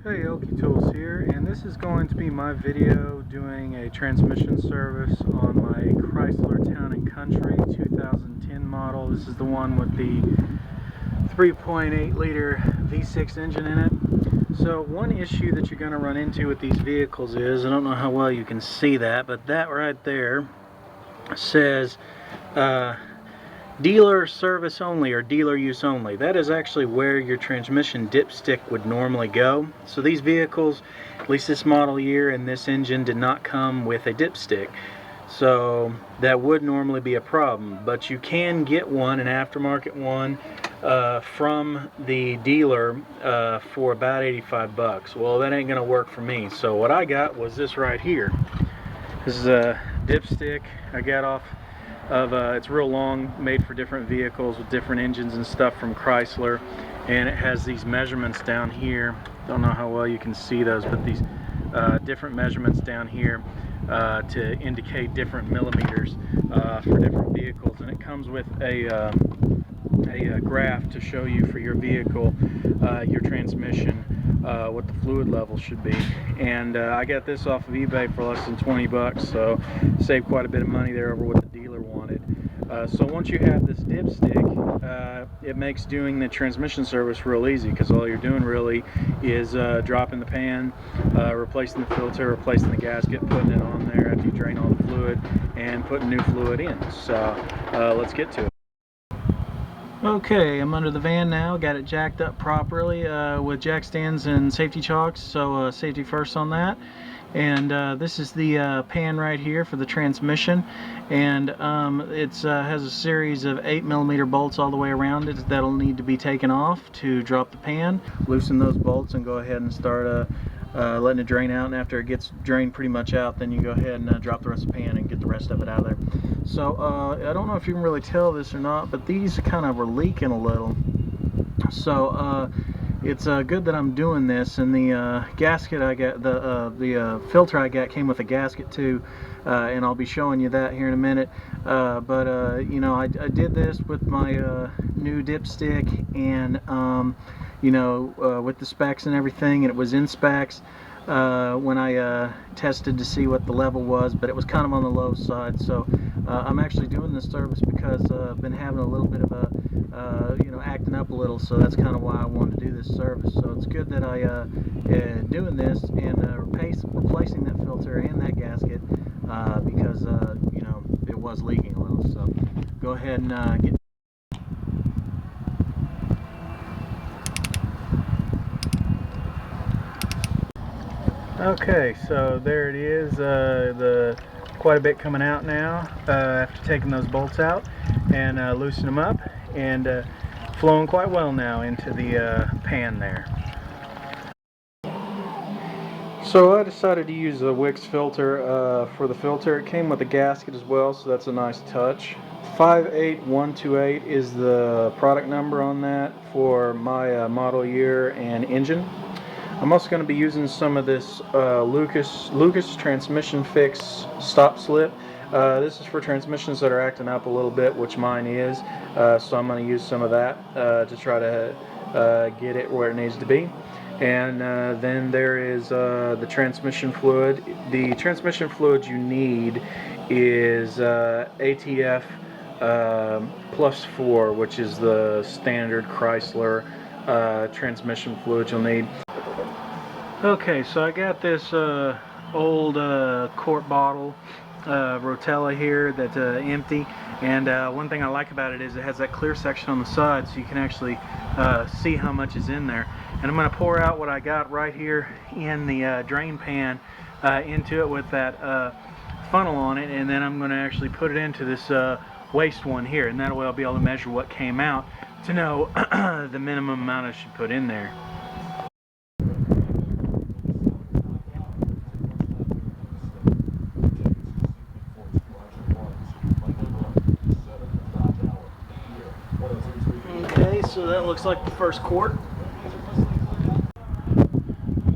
Hey, Okie Tools here, and this is going to be my video doing a transmission service on my Chrysler Town & Country 2010 model. This is the one with the 3.8 liter V6 engine in it. So one issue that you're going to run into with these vehicles is, I don't know how well you can see that, but that right there says dealer service only or dealer use only. That is actually where your transmission dipstick would normally go. So these vehicles, at least this model year and this engine, did not come with a dipstick. So that would normally be a problem, but you can get one, an aftermarket one, from the dealer for about 85 bucks. Well, that ain't gonna work for me. So what I got was this right here. This is a dipstick I got off of it's real long, made for different vehicles with different engines and stuff from Chrysler, and it has these measurements down here. Don't know how well you can see those, but these different measurements down here to indicate different millimeters for different vehicles, and it comes with a graph to show you for your vehicle, your transmission, what the fluid level should be. And I got this off of eBay for less than 20 bucks, so saved quite a bit of money there over what the dealer wanted. So once you have this dipstick, it makes doing the transmission service real easy, because all you're doing really is dropping the pan, replacing the filter, replacing the gasket, putting it on there after you drain all the fluid, and putting new fluid in. So let's get to it. Okay, I'm under the van now, got it jacked up properly with jack stands and safety chocks, so safety first on that. And this is the pan right here for the transmission, and it has a series of 8mm bolts all the way around it that'll need to be taken off to drop the pan. Loosen those bolts and go ahead and start letting it drain out, and after it gets drained pretty much out, then you go ahead and drop the rest of the pan and get the rest of it out of there. So I don't know if you can really tell this or not, but these kind of were leaking a little, so it's good that I'm doing this. And the gasket I got, the filter I got, came with a gasket too, and I'll be showing you that here in a minute. You know, I did this with my new dipstick, and you know, with the specs and everything, and it was in specs when I tested to see what the level was, but it was kind of on the low side. So I'm actually doing this service because I've been having a little bit of a you know, acting up a little, so that's kind of why I wanted to do this service. So it's good that I doing this and replacing that filter and that gasket because you know, it was leaking a little. So go ahead and get. Okay, so there it is, quite a bit coming out now after taking those bolts out and loosen them up, and flowing quite well now into the pan there. So I decided to use a Wix filter for the filter. It came with a gasket as well, so that's a nice touch. 58128 is the product number on that for my model year and engine. I'm also going to be using some of this Lucas Transmission Fix stop slip. This is for transmissions that are acting up a little bit, which mine is. So I'm going to use some of that to try to get it where it needs to be. And then there is the transmission fluid. The transmission fluid you need is ATF +4, which is the standard Chrysler transmission fluid you'll need. Okay, so I got this old quart bottle Rotella here that's empty, and one thing I like about it is it has that clear section on the side, so you can actually see how much is in there. And I'm going to pour out what I got right here in the drain pan into it with that funnel on it, and then I'm going to actually put it into this waste one here, and that way I'll be able to measure what came out to know the minimum amount I should put in there. Okay, so that looks like the first quart.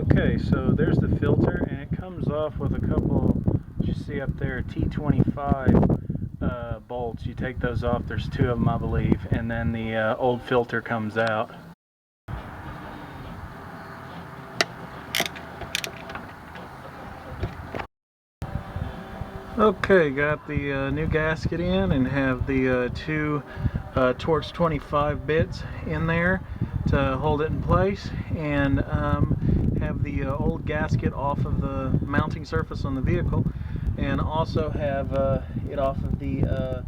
Okay, so there's the filter, and it comes off with a couple, you see up there, T25 bolts. You take those off, there's two of them I believe, and then the old filter comes out. Okay, got the new gasket in and have the two Torx 25 bits in there to hold it in place, and have the old gasket off of the mounting surface on the vehicle, and also have it off of the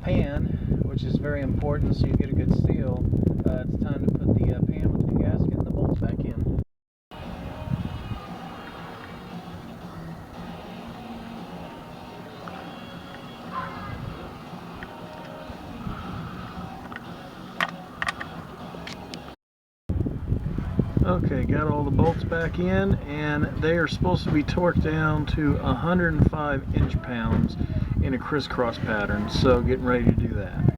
pan, which is very important so you get a good seal. It's time to put the pan with the new gasket and the bolts back in. Okay, got all the bolts back in, and they are supposed to be torqued down to 105 inch-pounds in a crisscross pattern, so getting ready to do that.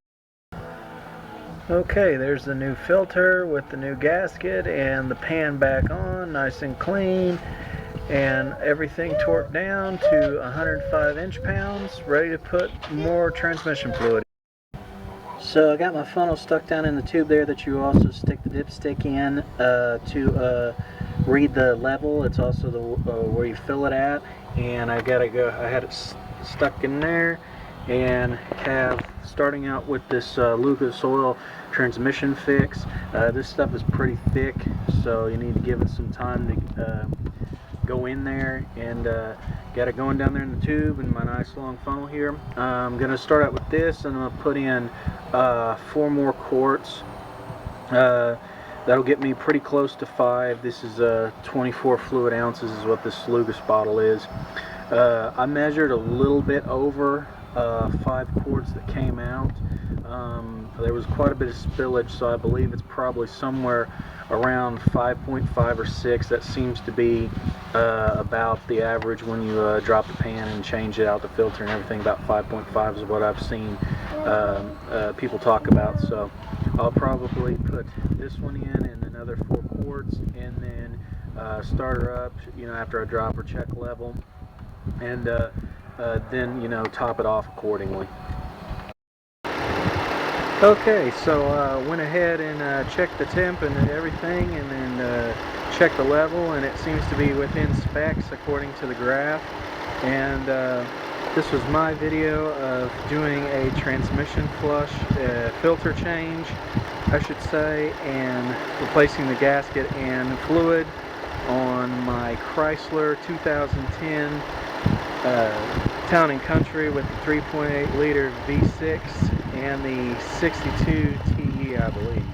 Okay, there's the new filter with the new gasket and the pan back on, nice and clean, and everything torqued down to 105 inch-pounds, ready to put more transmission fluid. So I got my funnel stuck down in the tube there that you also stick the dipstick in to read the level. It's also the where you fill it at, and I had it stuck in there, and have starting out with this Lucas Oil transmission fix. This stuff is pretty thick, so you need to give it some time to go in there, and got it going down there in the tube and my nice long funnel here. I'm going to start out with this, and I'm going to put in 4 more quarts. That'll get me pretty close to 5. This is 24 fluid ounces is what this Lucas bottle is. I measured a little bit over 5 quarts that came out. There was quite a bit of spillage, so I believe it's probably somewhere around 5.5 or 6. That seems to be about the average when you drop the pan and change it out, the filter and everything. About 5.5 is what I've seen people talk about. So I'll probably put this one in and another 4 quarts, and then start her up, after I drop her, check level, and then top it off accordingly. Okay, so went ahead and checked the temp and everything, and then checked the level, and it seems to be within specs according to the graph. And this was my video of doing a transmission flush, filter change, I should say, and replacing the gasket and fluid on my Chrysler 2010 Town and Country with the 3.8 liter V6 and the 62 TE, I believe.